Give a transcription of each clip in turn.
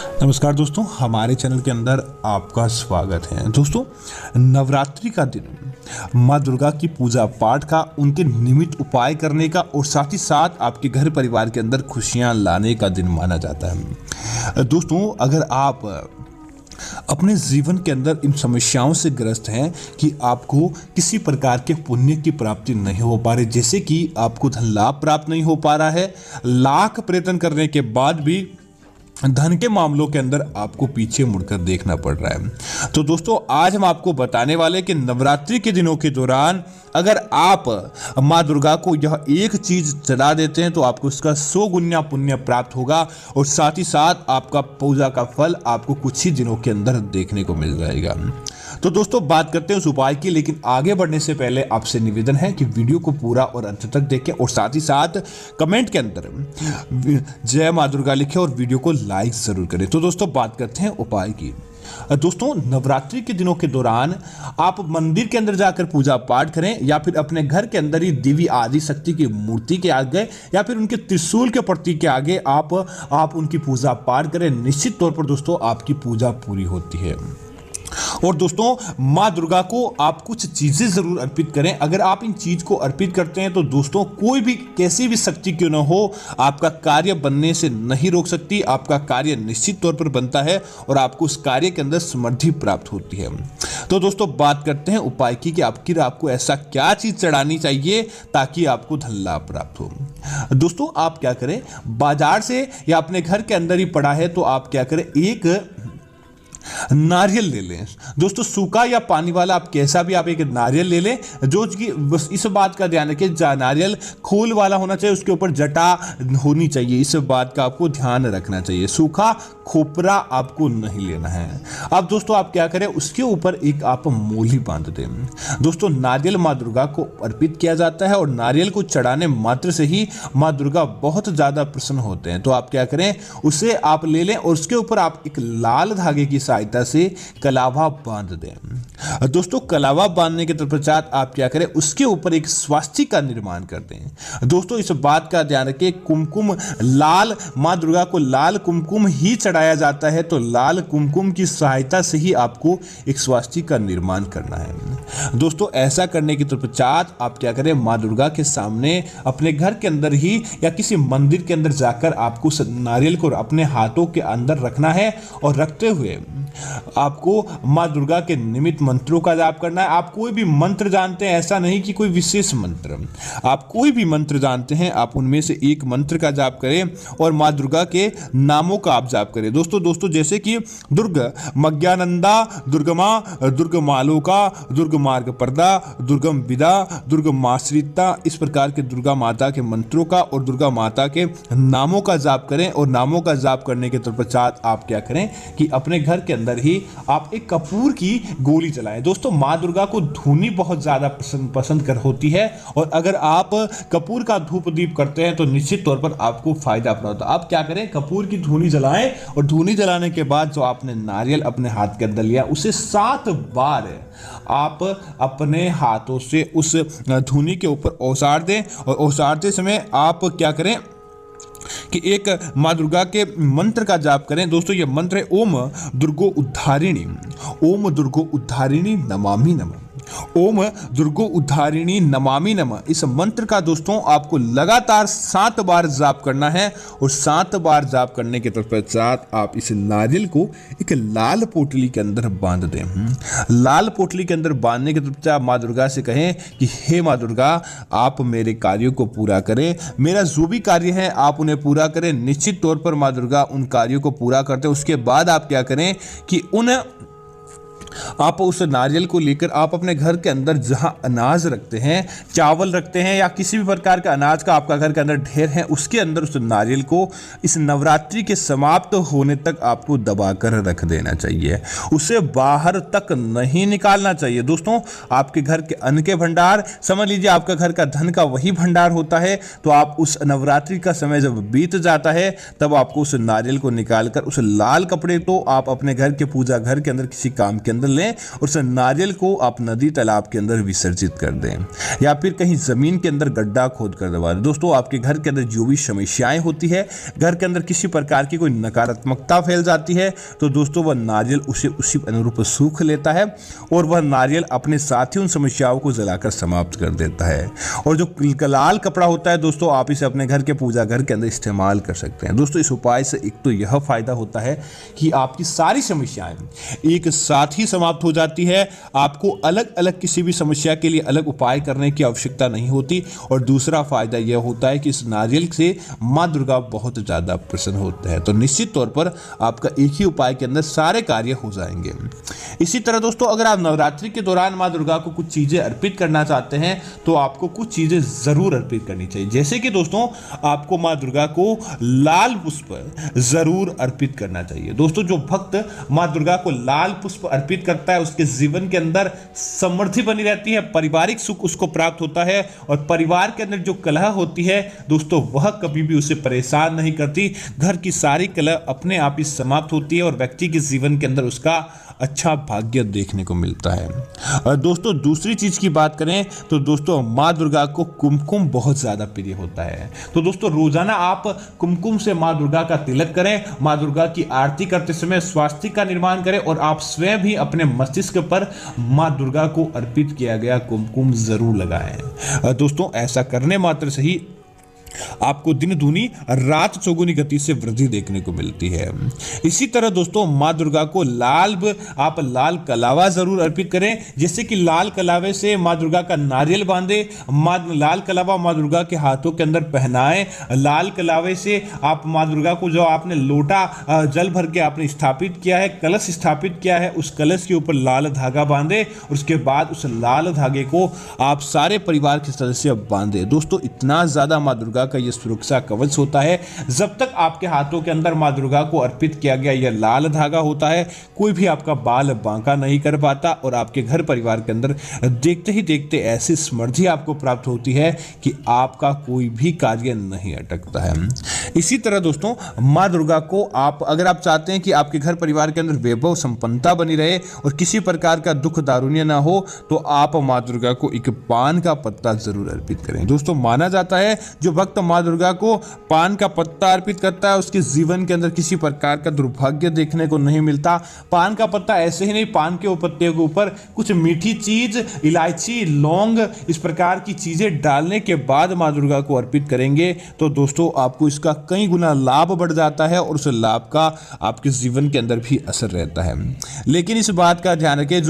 नमस्कार दोस्तों, हमारे चैनल के अंदर आपका स्वागत है। दोस्तों, नवरात्रि का दिन माँ दुर्गा की पूजा पाठ का, उनके निमित्त उपाय करने का और साथ ही साथ आपके घर परिवार के अंदर खुशियाँ लाने का दिन माना जाता है। दोस्तों, अगर आप अपने जीवन के अंदर इन समस्याओं से ग्रस्त हैं कि आपको किसी प्रकार के पुण्य की प्राप्ति नहीं हो पा रही, जैसे कि आपको धन लाभ प्राप्त नहीं हो पा रहा है, लाख प्रयत्न करने के बाद भी धन के मामलों के अंदर आपको पीछे मुड़कर देखना पड़ रहा है, तो दोस्तों आज हम आपको बताने वाले कि नवरात्रि के दिनों के दौरान अगर आप माँ दुर्गा को यह एक चीज चढ़ा देते हैं तो आपको इसका 100 गुना पुण्य प्राप्त होगा और साथ ही साथ आपका पूजा का फल आपको कुछ ही दिनों के अंदर देखने को मिल जाएगा। तो दोस्तों, बात करते हैं उस उपाय की, लेकिन आगे बढ़ने से पहले आपसे निवेदन है कि वीडियो को पूरा और अंत तक देखें और साथ ही साथ कमेंट के अंदर जय माँ दुर्गा लिखें और वीडियो को लाइक जरूर करें। तो दोस्तों, बात करते हैं उपाय की। दोस्तों, नवरात्रि के दिनों के दौरान आप मंदिर के अंदर जाकर पूजा पाठ करें या फिर अपने घर के अंदर ही देवी आदि शक्ति की मूर्ति के आगे या फिर उनके त्रिशूल के प्रतीक के आगे आप उनकी पूजा पाठ करें। निश्चित तौर पर दोस्तों आपकी पूजा पूरी होती है। और दोस्तों, माँ दुर्गा को आप कुछ चीजें जरूर अर्पित करें। अगर आप इन चीज को अर्पित करते हैं तो दोस्तों कोई भी कैसी भी शक्ति क्यों ना हो, आपका कार्य बनने से नहीं रोक सकती। आपका कार्य निश्चित तौर पर बनता है और आपको उस कार्य के अंदर समृद्धि प्राप्त होती है। तो दोस्तों, बात करते हैं उपाय की कि आपको ऐसा क्या चीज चढ़ानी चाहिए ताकि आपको धन लाभ प्राप्त हो। दोस्तों, आप क्या करें, बाजार से या अपने घर के अंदर ही पड़ा है तो आप क्या करें, एक नारियल ले लें। दोस्तों, सूखा या पानी वाला आप कैसा भी आप एक नारियल ले लें, जो कि बस इस बात का ध्यान रखें नारियल खोल वाला होना चाहिए, उसके ऊपर जटा होनी चाहिए। इस बात का आपको ध्यान रखना चाहिए। सूखा खोपरा आपको नहीं लेना है। अब दोस्तों आप क्या करें, उसके ऊपर एक आप मोली बांध दें। दोस्तों, नारियल माँ दुर्गा को अर्पित किया जाता है और नारियल को चढ़ाने मात्र से ही माँ दुर्गा बहुत ज्यादा प्रसन्न होते हैं। तो आप क्या करें, उसे आप ले लें और उसके ऊपर आप एक लाल धागे की सहायता से कलावा बांध दें। दोस्तों, कलावा बांधने के पश्चात आप क्या करें, उसके ऊपर एक स्वास्तिक का निर्माण कर दें। दोस्तों, इस बात का ध्यान रखें, कुमकुम लाल, माँ दुर्गा को लाल कुमकुम ही चढ़ाया जाता है, तो लाल कुमकुम की सहायता से ही आपको एक स्वास्तिक का निर्माण करना है। दोस्तों, ऐसा करने के पश्चात आप क्या करें, माँ दुर्गा के सामने अपने घर के अंदर ही या किसी मंदिर के अंदर जाकर आपको नारियल को अपने हाथों के अंदर रखना है और रखते हुए आपको माँ दुर्गा के निमित्त मंत्रों का जाप करना है। आप कोई भी मंत्र जानते हैं, ऐसा नहीं कि कोई विशेष मंत्र, आप कोई भी मंत्र जानते हैं, आप उनमें से एक मंत्र का जाप करें और माँ दुर्गा के नामों का आप जाप करें। दोस्तों जैसे कि दुर्ग मज्ञानंदा, दुर्गमा, दुर्गमालोका, दुर्ग मार्ग पर्दा, दुर्गम विदा, दुर्गमाश्रिता, इस प्रकार के दुर्गा माता के मंत्रों का और दुर्गा माता के नामों का जाप करें। और नामों का जाप करने के पश्चात आप क्या करें कि अपने घर के अंदर ही आप एक कपूर की गोली जलाएं। दोस्तों, माँ दुर्गा को धूनी बहुत ज्यादा पसंद कर होती है और अगर आप कपूर का धूप दीप करते हैं तो निश्चित तौर पर आपको फायदा प्राप्त होता है। आप क्या करें, कपूर की धूनी जलाएं और धूनी जलाने के बाद जो आपने नारियल अपने हाथ के अंदर लिया उसे 7 बार आप अपने हाथों से उस धूनी के ऊपर ओसार दें। और ओसारते समय आप क्या करें कि एक माँ दुर्गा के मंत्र का जाप करें। दोस्तों, यह मंत्र है ओम दुर्गो उद्धारिणी, ओम दुर्गो उद्धारिणी नमामि नमः, ओम दुर्गो उद्धारिणी नमामि नमः। इस मंत्र का दोस्तों आपको लगातार 7 बार जाप करना है और 7 बार जाप करने के पश्चात आप इस नारियल को एक लाल पोटली के अंदर बांध दें। लाल पोटली के अंदर बांधने के पश्चात माँ दुर्गा से कहें कि हे माँ दुर्गा, आप मेरे कार्यों को पूरा करें, मेरा जो भी कार्य है आप उन्हें पूरा करें। निश्चित तौर पर माँ दुर्गा उन कार्यों को पूरा करते हैं। उसके बाद आप क्या करें कि आप उस नारियल को लेकर आप अपने घर के अंदर जहां अनाज रखते हैं, चावल रखते हैं या किसी भी प्रकार का अनाज का आपका घर के अंदर ढेर है, उसके अंदर उस नारियल को इस नवरात्रि के समाप्त होने तक आपको दबाकर रख देना चाहिए। उसे बाहर तक नहीं निकालना चाहिए। दोस्तों, आपके घर के अन्न के भंडार, समझ लीजिए आपका घर का धन का वही भंडार होता है, तो आप उस नवरात्रि का समय जब बीत जाता है तब आपको उस नारियल को निकालकर उस लाल कपड़े को आप अपने घर के पूजा घर के अंदर किसी काम के अंदर अंदर लें और उस नारियल को आप नदी तालाब के अंदर विसर्जित कर दें या फिर कहीं ज़मीन के अंदर गड्ढा खोद कर दबा दें। दोस्तों आपके घर के अंदर जो भी समस्याएं होती है, घर के अंदर किसी प्रकार की कोई नकारात्मकता फैल जाती है, तो दोस्तों वह नारियल उसे उसी अनुरूप सूख लेता है और वह नारियल अपने साथ ही उन समस्याओं को जलाकर समाप्त कर देता है। और जो लाल कपड़ा होता है दोस्तों, आप इसे अपने घर के पूजा घर के अंदर इस्तेमाल कर सकते हैं। दोस्तों इस उपाय से एक तो यह फायदा होता है कि आपकी सारी समस्याएं एक साथ ही समाप्त हो जाती है, आपको अलग अलग किसी भी समस्या के लिए अलग उपाय करने की आवश्यकता नहीं होती। और दूसरा फायदा यह होता है कि इस नारियल से माँ दुर्गा बहुत ज़्यादा प्रसन्न होते हैं। तो निश्चित तौर पर आपका एक ही उपाय के अंदर सारे कार्य हो जाएंगे। इसी तरह दोस्तों अगर आप नवरात्रि के दौरान माँ दुर्गा को कुछ चीज़ें अर्पित करना चाहते हैं तो आपको कुछ चीज़ें ज़रूर अर्पित करनी चाहिए। जैसे कि दोस्तों आपको माँ दुर्गा को लाल पुष्प ज़रूर अर्पित करना चाहिए। दोस्तों जो भक्त माँ दुर्गा को लाल पुष्प अर्पित करता है उसके जीवन के अंदर समृद्धि बनी रहती है, पारिवारिक सुख उसको प्राप्त होता है और परिवार के अंदर जो कलह होती है दोस्तों वह कभी भी उसे परेशान नहीं करती। घर की सारी कलह अपने आप ही समाप्त होती है और व्यक्ति के जीवन के अंदर उसका अच्छा भाग्य देखने को मिलता है। और दोस्तों दूसरी चीज की बात करें तो दोस्तों माँ दुर्गा को कुमकुम बहुत ज्यादा प्रिय होता है। तो दोस्तों रोजाना आप कुमकुम से माँ दुर्गा का तिलक करें, माँ दुर्गा की आरती करते समय स्वास्तिक का निर्माण करें और आप स्वयं भी अपने मस्तिष्क पर माँ दुर्गा को अर्पित किया गया कुमकुम जरूर लगाएं। दोस्तों ऐसा करने मात्र से ही आपको दिन दूनी रात चौगुनी गति से वृद्धि देखने को मिलती है। इसी तरह दोस्तों माँ दुर्गा को आप लाल कलावा जरूर अर्पित करें। जैसे कि लाल कलावे से माँ दुर्गा का नारियल बांधे, लाल कलावा माँ दुर्गा के हाथों के अंदर पहनाएं। लाल कलावे से आप माँ दुर्गा को जो आपने लोटा जल भर के आपने स्थापित किया है, कलश स्थापित किया है, उस कलश के ऊपर लाल धागा बांधे और उसके बाद उस लाल धागे को आप सारे परिवार के सदस्य बांधे। दोस्तों इतना ज्यादा माँ दुर्गा का यह सुरक्षा कवच होता है। जब तक आपके हाथों के अंदर माँ दुर्गा को अर्पित किया गया यह लाल धागा होता है, कोई भी आपका बाल बांका नहीं कर पाता और आपके घर परिवार के अंदर देखते ही देखते ऐसी समृद्धि आपको प्राप्त होती है कि आपका कोई भी कार्य नहीं अटकता है। इसी तरह दोस्तों माँ दुर्गा को अगर आप चाहते हैं कि आपके घर परिवार के अंदर वैभव संपन्नता बनी रहे और किसी प्रकार का दुख दारुण्य ना हो, तो आप माँ दुर्गा को एक पान का पत्ता जरूर अर्पित करें। दोस्तों माना जाता है जो भक्त माँ दुर्गा को पान का पत्ता अर्पित करता है उसके जीवन के अंदर किसी प्रकार का दुर्भाग्य देखने को नहीं मिलता। पान का पत्ता ऐसे ही नहीं, पान के पत्ते के ऊपर कुछ मीठी चीज, इलायची, लौंग, इस प्रकार की चीजें डालने के बाद माँ दुर्गा को अर्पित करेंगे तो दोस्तों आपको इसका कई गुना लाभ बढ़ जाता है और उस लाभ का आपके जीवन के अंदर भी असर रहता है। लेकिन इस बात का ध्यान रखें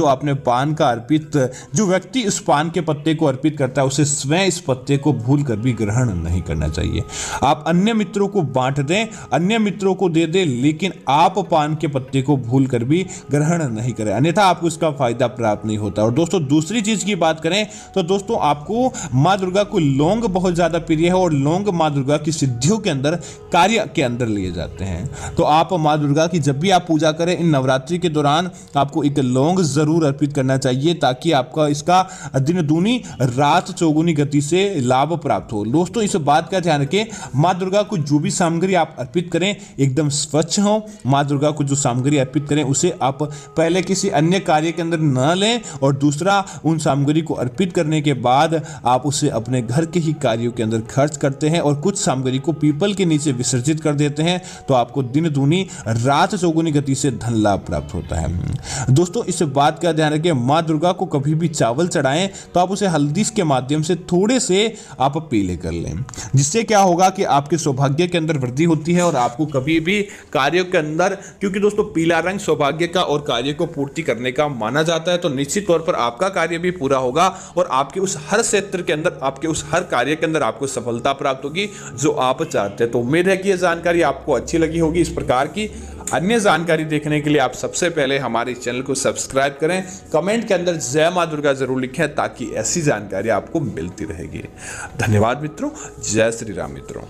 जो व्यक्ति उस पान के पत्ते को अर्पित करता है उसे स्वयं इस पत्ते को भूल कर भी ग्रहण नहीं करना चाहिए। आप अन्य मित्रों को बांट दें, अन्य मित्रों को दे दें, लेकिन आप पान के पत्ते को भूल कर भी ग्रहण नहीं करें, अन्यथा आपको इसका फायदा प्राप्त नहीं होता। और दोस्तों दूसरी चीज की बात करें तो दोस्तों आपको माँ दुर्गा को लौंग बहुत ज्यादा प्रिय है और लौंग माँ दुर्गा की सिद्धियों के अंदर, कार्य के अंदर लिए जाते हैं। तो आप माँ दुर्गा की जब भी आप पूजा करें इन नवरात्रि के दौरान आपको एक लौंग जरूर अर्पित करना चाहिए ताकि आपका इसका दिन दूनी रात चौगुनी गति से लाभ प्राप्त हो। दोस्तों इस बात का ध्यान रखें, माँ दुर्गा को जो भी सामग्री आप अर्पित करें एकदम स्वच्छ हो। माँ दुर्गा को जो सामग्री अर्पित करें उसे आप पहले किसी अन्य कार्य के अंदर न लें और दूसरा उन सामग्री को अर्पित करने के बाद आप उसे अपने घर के ही कार्यों के अंदर खर्च करते हैं और कुछ सामग्री को पीपल के नीचे विसर्जित कर देते हैं तो आपको दिन दूनी रात चौगुनी गति से धन लाभ प्राप्त होता है। दोस्तों इस बात का ध्यान रखें, माँ दुर्गा को कभी भी चावल चढ़ाएं तो आप उसे हल्दी के माध्यम से थोड़े से आप पीले कर लें, जिससे क्या होगा कि आपके सौभाग्य के अंदर वृद्धि होती है और आपको कभी भी कार्यों के अंदर, क्योंकि दोस्तों पीला रंग सौभाग्य का और कार्य को पूर्ति करने का माना जाता है, तो निश्चित तौर पर आपका कार्य भी पूरा होगा और आपके उस हर क्षेत्र के अंदर, आपके उस हर कार्य के अंदर आपको सफलता प्राप्त होगी जो आप चाहते हैं। तो उम्मीद है कि यह जानकारी आपको अच्छी लगी होगी। इस प्रकार की अन्य जानकारी देखने के लिए आप सबसे पहले हमारे चैनल को सब्सक्राइब करें, कमेंट के अंदर जय मां दुर्गा जरूर लिखें ताकि ऐसी जानकारी आपको मिलती रहेगी। धन्यवाद मित्रों, जय श्री राम मित्रों।